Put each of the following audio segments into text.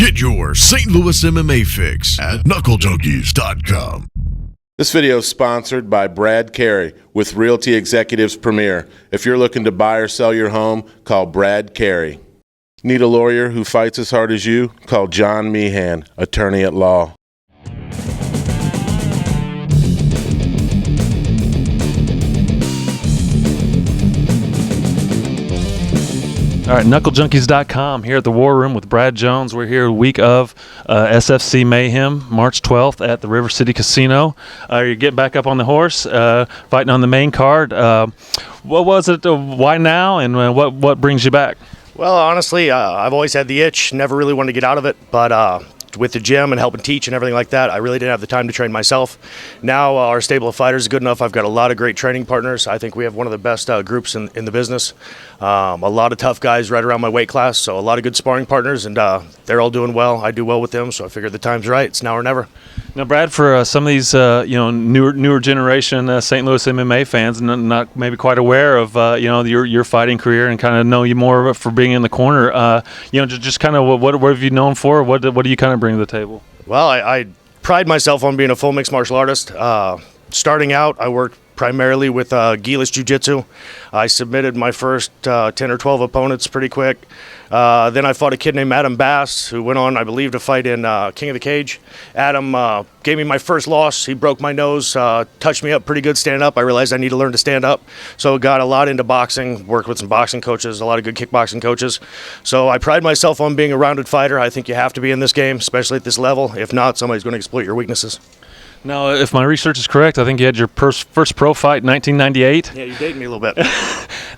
Get your St. Louis MMA fix at knucklejunkies.com. This video is sponsored by Brad Carey with Realty Executives Premier. If you're looking to buy or sell your home, call Brad Carey. Need a lawyer who fights as hard as you? Call John Meehan, attorney at law. All right, knucklejunkies.com here at the War Room with Brad Jones. We're here week of SFC Mayhem, March 12th at the River City Casino. You're getting back up on the horse, fighting on the main card. What was it? Why now? And what brings you back? Well, honestly, I've always had the itch. Never really wanted to get out of it, but with the gym and helping teach and everything like that, I really didn't have the time to train myself. Now our stable of fighters is good enough. I've got a lot of great training partners. I think we have one of the best groups in the business. A lot of tough guys right around my weight class, so a lot of good sparring partners, and they're all doing well. I do well with them, so I figured the time's right. It's now or never. Now, Brad, for some of these newer generation St. Louis MMA fans, not maybe quite aware of your fighting career and kind of know you more for being in the corner, just kind of what have you known for? What do you kind of bring to the table? Well, I pride myself on being a full mixed martial artist. Starting out, I worked primarily with Gilas Jiu-Jitsu. I submitted my first 10 or 12 opponents pretty quick. Then I fought a kid named Adam Bass, who went on, I believe, to fight in King of the Cage. Adam gave me my first loss. He broke my nose, touched me up pretty good standing up. I realized I need to learn to stand up. So got a lot into boxing, worked with some boxing coaches, a lot of good kickboxing coaches. So I pride myself on being a rounded fighter. I think you have to be in this game, especially at this level. If not, somebody's going to exploit your weaknesses. Now, if my research is correct, I think you had your first pro fight in 1998. Yeah, you're dating me a little bit.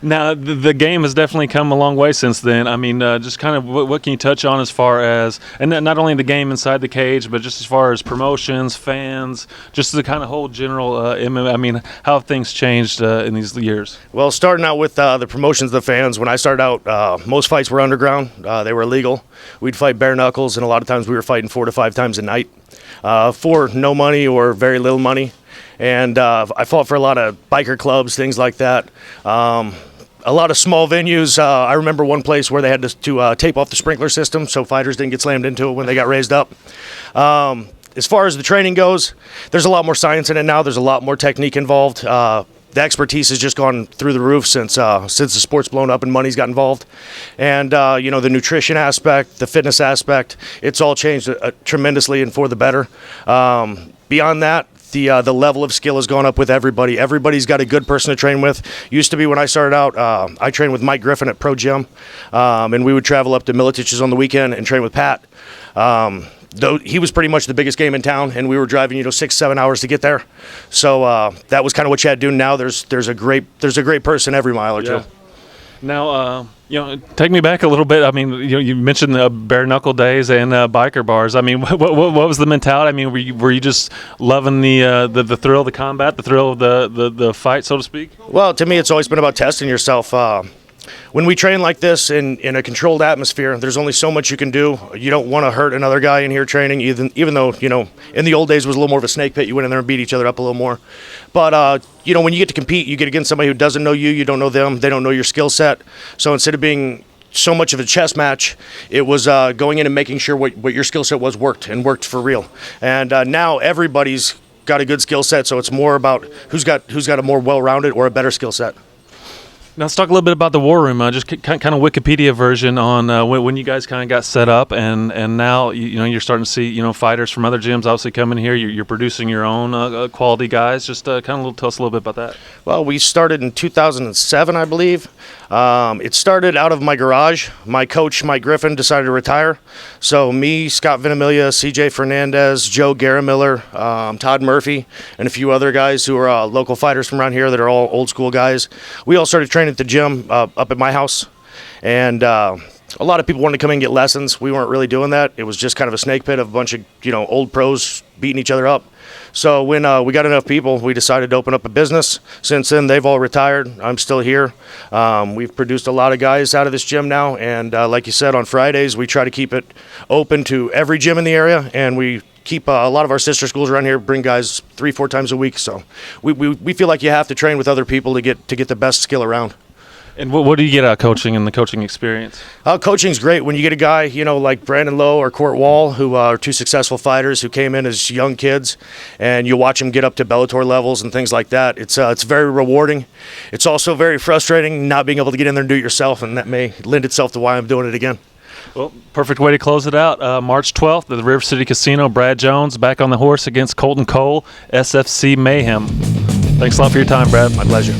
Now, the game has definitely come a long way since then. I mean, just kind of what can you touch on as far as, and not only the game inside the cage, but just as far as promotions, fans, just the kind of whole general MMA. I mean, how have things changed in these years? Well, starting out with the promotions, the fans, when I started out, most fights were underground. They were illegal. We'd fight bare knuckles, and a lot of times we were fighting 4 to 5 times a night. For no money or very little money, and I fought for a lot of biker clubs, things like that. A lot of small venues. I remember one place where they had to tape off the sprinkler system so fighters didn't get slammed into it when they got raised up. As far as the training goes, there's a lot more science in it now. There's a lot more technique involved. The expertise has just gone through the roof since the sport's blown up and money's got involved. And, the nutrition aspect, the fitness aspect, it's all changed tremendously and for the better. Beyond that, the level of skill has gone up with everybody. Everybody's got a good person to train with. Used to be when I started out, I trained with Mike Griffin at Pro Gym, and we would travel up to Militich's on the weekend and train with Pat. Though he was pretty much the biggest game in town, and we were driving 6-7 hours to get there. So that was kind of what you had to do. Now there's a great person every mile or two. Now take me back a little bit. I mean, you mentioned the bare knuckle days and biker bars. I mean, what was the mentality? I mean, were you just loving the thrill of the combat, the thrill of the fight, so to speak? Well, to me, it's always been about testing yourself. When we train like this in a controlled atmosphere, there's only so much you can do. You don't want to hurt another guy in here training, even though, in the old days it was a little more of a snake pit. You went in there and beat each other up a little more. But, when you get to compete, you get against somebody who doesn't know you, you don't know them, they don't know your skill set. So instead of being so much of a chess match, it was going in and making sure what your skill set was worked for real. And now everybody's got a good skill set, so it's more about who's got a more well-rounded or a better skill set. Now let's talk a little bit about the War Room. Just kind of Wikipedia version on when you guys kind of got set up, and now you're starting to see fighters from other gyms obviously coming here. You're producing your own quality guys. Just tell us a little bit about that. Well, we started in 2007, I believe. It started out of my garage. My coach, Mike Griffin, decided to retire. So me, Scott Ventimiglia, CJ Fernandez, Joe Garamiller, Todd Murphy, and a few other guys who are local fighters from around here that are all old school guys. We all started training at the gym up at my house. And a lot of people wanted to come in and get lessons. We weren't really doing that. It was just kind of a snake pit of a bunch of old pros beating each other up. So when we got enough people, we decided to open up a business. Since then, they've all retired. I'm still here. We've produced a lot of guys out of this gym now, and like you said, on Fridays, we try to keep it open to every gym in the area, and we keep a lot of our sister schools around here, bring guys 3-4 times a week. So we feel like you have to train with other people to get the best skill around. And what do you get out of coaching and the coaching experience? Coaching's great. When you get a guy, like Brandon Lowe or Court Wall, who are two successful fighters who came in as young kids, and you watch them get up to Bellator levels and things like that. It's very rewarding. It's also very frustrating not being able to get in there and do it yourself, and that may lend itself to why I'm doing it again. Well, perfect way to close it out. March 12th at the River City Casino, Brad Jones back on the horse against Colton Cole, SFC Mayhem. Thanks a lot for your time, Brad. My pleasure.